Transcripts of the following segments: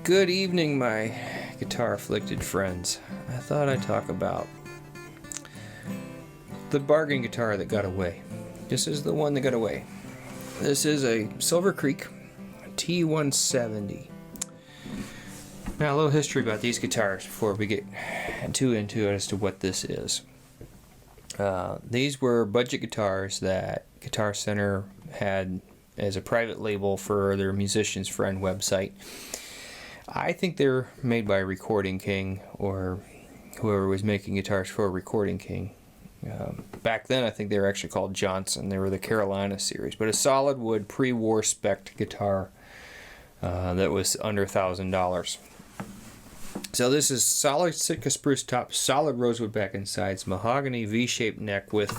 Good evening, my guitar-afflicted friends. I thought I'd talk about the bargain guitar that got away. This is the one that got away. This is a Silver Creek T170. Now, a little history about these guitars before we get too into it as to what this is. These were budget guitars that Guitar Center had as a private label for their Musician's Friend website. I think they're made by Recording King or whoever was making guitars for Recording King. Back then, I think they were actually called Johnson. They were the Carolina series, but a solid wood pre-war spec guitar that was under $1,000. So this is solid Sitka spruce top, solid rosewood back and sides, mahogany V-shaped neck with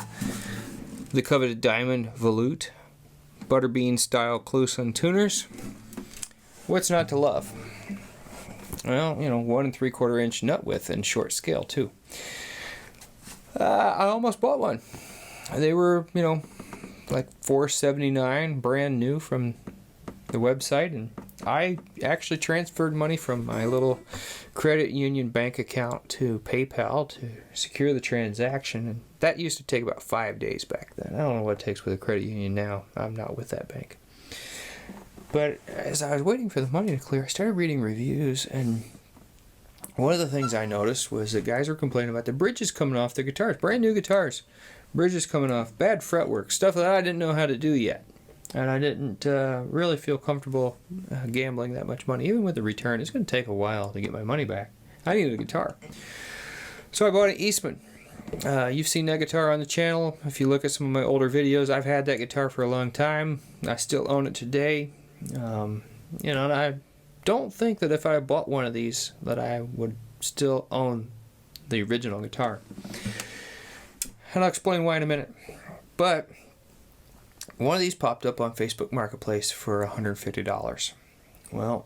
the coveted diamond volute, butterbean style close-on tuners. What's not to love? Well, 1 3/4 inch nut width and short scale too. I almost bought one. They were, like $4.79 brand new from the website, and I actually transferred money from my little credit union bank account to PayPal to secure the transaction, and that used to take about 5 days back then. I don't know what it takes with a credit union now. I'm not with that bank. But as I was waiting for the money to clear, I started reading reviews, and one of the things I noticed was that guys were complaining about the bridges coming off their guitars. Brand new guitars. Bridges coming off. Bad fretwork. Stuff that I didn't know how to do yet. And I didn't really feel comfortable gambling that much money. Even with the return, it's going to take a while to get my money back. I needed a guitar. So I bought an Eastman. You've seen that guitar on the channel. If you look at some of my older videos, I've had that guitar for a long time. I still own it today. And I don't think that if I bought one of these that I would still own the original guitar. And I'll explain why in a minute. But one of these popped up on Facebook Marketplace for $150. Well,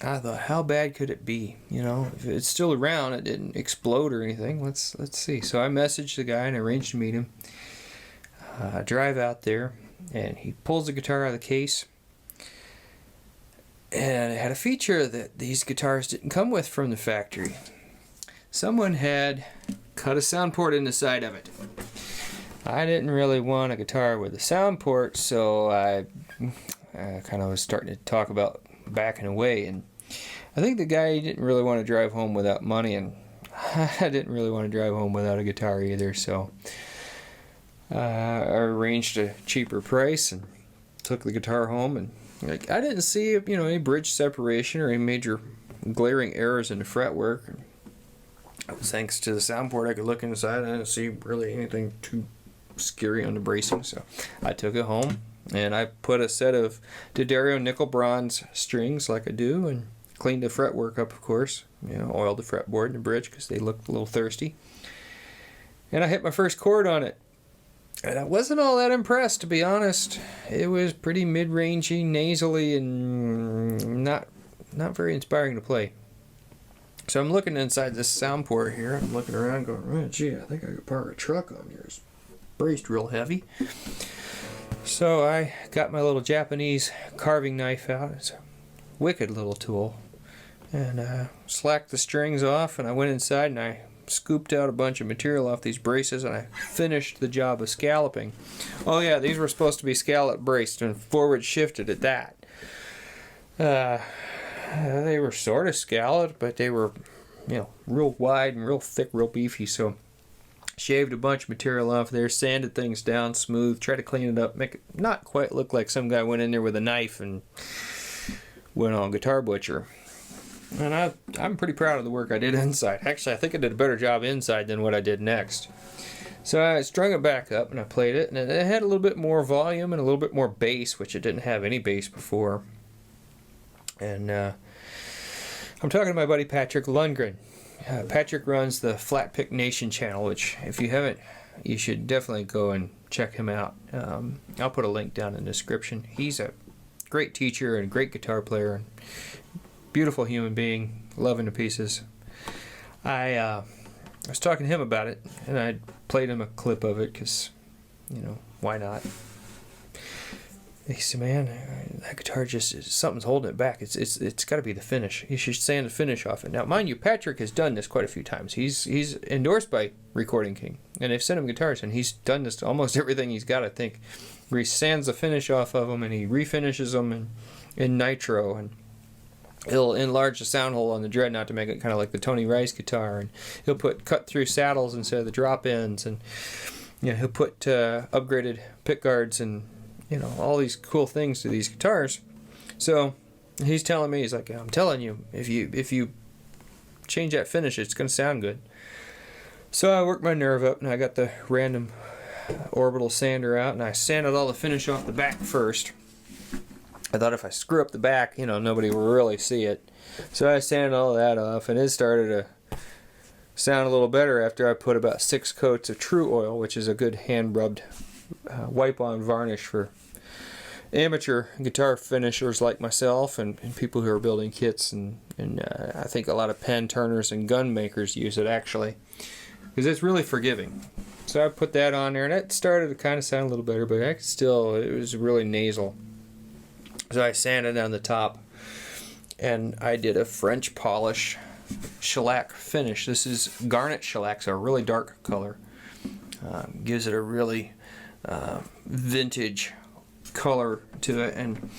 I thought, how bad could it be? If it's still around, it didn't explode or anything. Let's see. So I messaged the guy and arranged to meet him. I drive out there, and he pulls the guitar out of the case. And it had a feature that these guitars didn't come with from the factory. Someone had cut a sound port in the side of it. I didn't really want a guitar with a sound port, so I kind of was starting to talk about backing away. And I think the guy didn't really want to drive home without money, and I didn't really want to drive home without a guitar either. So I arranged a cheaper price and took the guitar home, and I didn't see any bridge separation or any major glaring errors in the fretwork. Thanks to the sound port, I could look inside. I didn't see really anything too scary on the bracing, so I took it home and I put a set of D'Addario nickel bronze strings like I do, and cleaned the fretwork up, of course. Oiled the fretboard and the bridge because they looked a little thirsty. And I hit my first chord on it. And I wasn't all that impressed, to be honest. It was pretty mid-rangey, nasally, and not very inspiring to play. So I'm looking inside this sound port here. I'm looking around going, oh, gee, I think I could park a truck on here. It's braced real heavy. So I got my little Japanese carving knife out. It's a wicked little tool. And slacked the strings off, and I went inside and I scooped out a bunch of material off these braces, and I finished the job of scalloping. Oh yeah, these were supposed to be scallop braced and forward shifted at that. They were sort of scalloped, but they were real wide and real thick, real beefy. So shaved a bunch of material off there, sanded things down smooth, tried to clean it up, make it not quite look like some guy went in there with a knife and went on Guitar Butcher. And I'm pretty proud of the work I did inside. Actually, I think I did a better job inside than what I did next. So I strung it back up and I played it, and it had a little bit more volume and a little bit more bass, which it didn't have any bass before. And I'm talking to my buddy Patrick Lundgren. Patrick runs the Flatpick Nation channel, which if you haven't, you should definitely go and check him out. I'll put a link down in the description. He's a great teacher and a great guitar player. And beautiful human being, loving to pieces. I was talking to him about it, and I played him a clip of it because, why not? He said, man, that guitar just, something's holding it back. It's got to be the finish. You should sand the finish off it. Now, mind you, Patrick has done this quite a few times. He's endorsed by Recording King, and they've sent him guitars, and he's done this to almost everything he's got, I think, where he sands the finish off of them, and he refinishes them in nitro, and he'll enlarge the sound hole on the Dreadnought to make it kind of like the Tony Rice guitar, and he'll put cut-through saddles instead of the drop-ins, and he'll put upgraded pick guards and all these cool things to these guitars. So he's telling me, he's like, I'm telling you, if you change that finish, it's going to sound good. So I worked my nerve up, and I got the random orbital sander out, and I sanded all the finish off the back first. I thought if I screw up the back, nobody will really see it. So I sanded all that off, and it started to sound a little better after I put about 6 coats of True Oil, which is a good hand-rubbed wipe-on varnish for amateur guitar finishers like myself and people who are building kits, and I think a lot of pen turners and gun makers use it, actually, because it's really forgiving. So I put that on there, and it started to kind of sound a little better, but it was really nasal. So I sanded on the top, and I did a French polish shellac finish. This is garnet shellac, so a really dark color. Gives it a really vintage color to it, and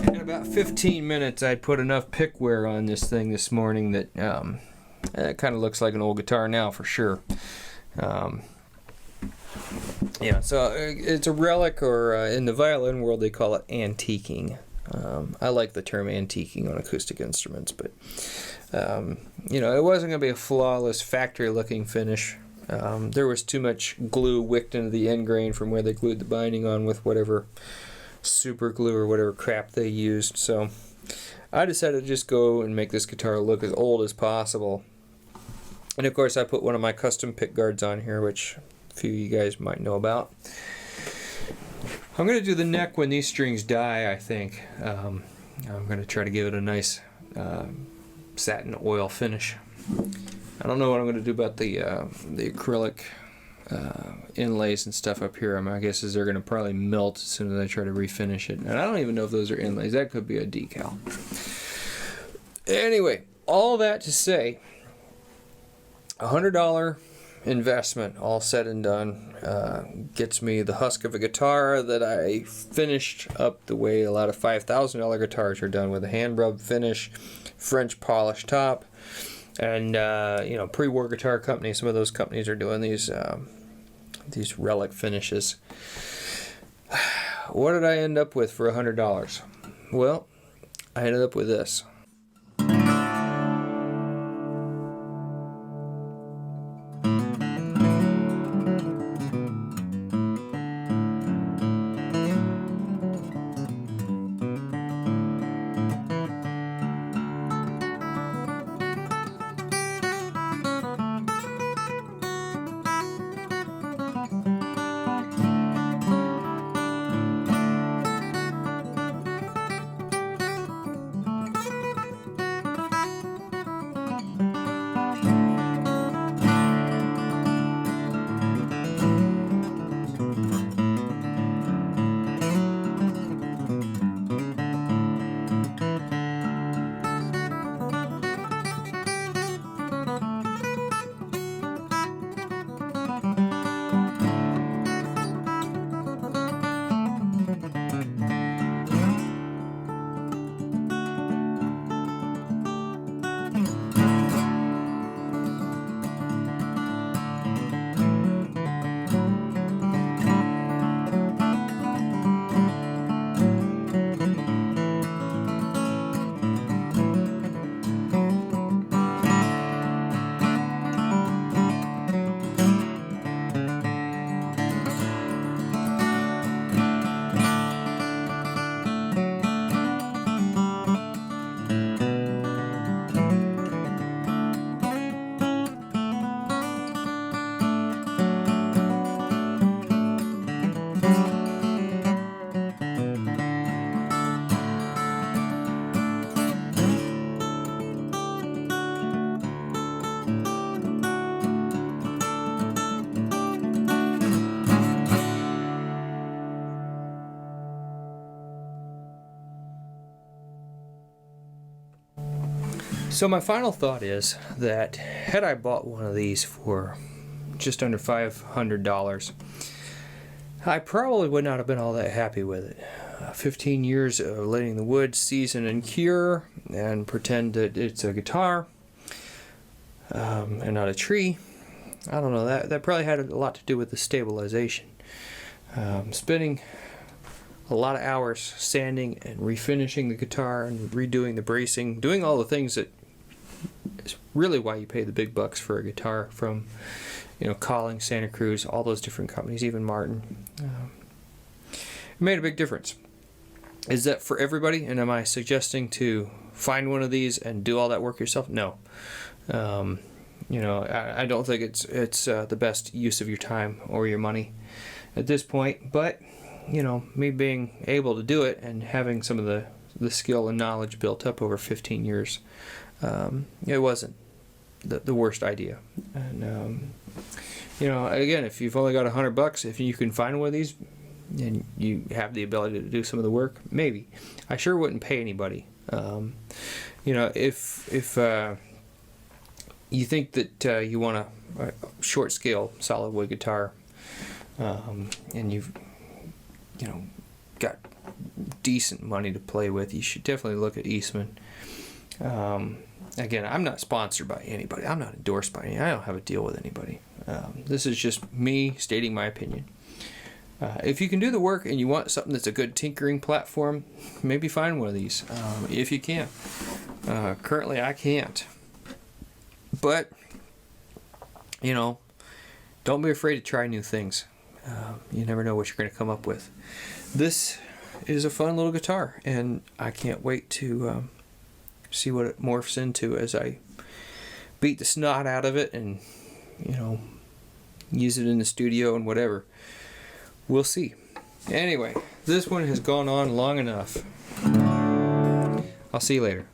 in about 15 minutes I put enough pick wear on this thing this morning that it kind of looks like an old guitar now for sure. So it's a relic, or in the violin world they call it antiquing. I like the term antiquing on acoustic instruments, but it wasn't going to be a flawless factory looking finish. There was too much glue wicked into the end grain from where they glued the binding on with whatever super glue or whatever crap they used. So I decided to just go and make this guitar look as old as possible. And of course I put one of my custom pick guards on here, which a few of you guys might know about. I'm going to do the neck when these strings die, I think. I'm going to try to give it a nice satin oil finish. I don't know what I'm going to do about the acrylic inlays and stuff up here. My guess is they're going to probably melt as soon as I try to refinish it. And I don't even know if those are inlays. That could be a decal. Anyway, all that to say, $100 investment, all said and done, gets me the husk of a guitar that I finished up the way a lot of $5,000 guitars are done, with a hand rub finish, French polish top. And pre-war guitar companies, some of those companies are doing these relic finishes. What did I end up with for $100? Well, I ended up with this. So my final thought is that had I bought one of these for just under $500, I probably would not have been all that happy with it. 15 years of letting the wood season and cure and pretend that it's a guitar and not a tree. I don't know, that probably had a lot to do with the stabilization. Spending a lot of hours sanding and refinishing the guitar and redoing the bracing, doing all the things that is really why you pay the big bucks for a guitar from, Calling, Santa Cruz, all those different companies, even Martin. It made a big difference. Is that for everybody? And am I suggesting to find one of these and do all that work yourself? No. I don't think it's the best use of your time or your money at this point. But me being able to do it and having some of the skill and knowledge built up over 15 years, it wasn't the worst idea. And again, if you've only got $100, if you can find one of these and you have the ability to do some of the work, maybe. I sure wouldn't pay anybody. If you think that you want a short scale solid wood guitar, and you've got decent money to play with, you should definitely look at Eastman. Again, I'm not sponsored by anybody. I'm not endorsed by anybody. I don't have a deal with anybody. This is just me stating my opinion. If you can do the work and you want something that's a good tinkering platform, maybe find one of these, if you can. Currently, I can't. But, don't be afraid to try new things. You never know what you're going to come up with. This is a fun little guitar, and I can't wait to see what it morphs into as I beat the snot out of it and, use it in the studio and whatever. We'll see. Anyway, this one has gone on long enough. I'll see you later.